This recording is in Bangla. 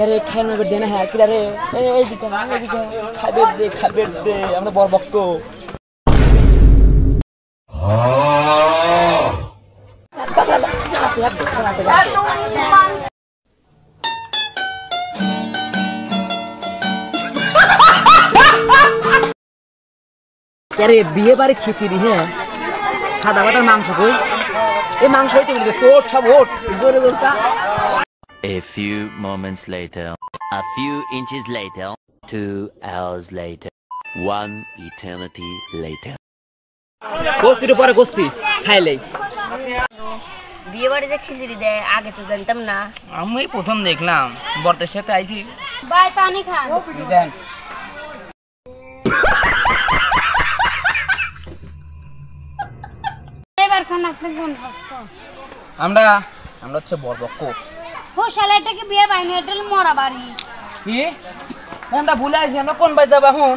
আরে খানা বের দে না হ্যাঁ কিরা রে এই দিকে খাবে দে আমরা বড় ভক্ত আরে বিয়ে বাড়ি খিচুড়ি হ্যাঁ সাদা বাটার মাংস কই এই মাংস হইতে বলি তোর সব ওঠ জোরে বলতা A few moments later, a few inches later, 2 hours later, 1 eternity later. গোস্তির পরে গোস্তি খাইলেই বিয়ে বাড়িতে খিচুড়ি দেয় আগে তো জানতাম না আমি প্রথম দেখলাম বর্তের সাথে আইছি ভাই পানি খান দেন এবার খান আপনি কোন ভক্ত আমরা হচ্ছে বরপক্ষ ও শালাটাকে বিয়ে বাইনি এটা মরা বাড়ি কি আমরা ভুলে আছি আমরা কোন বাড়ি যাবো এখন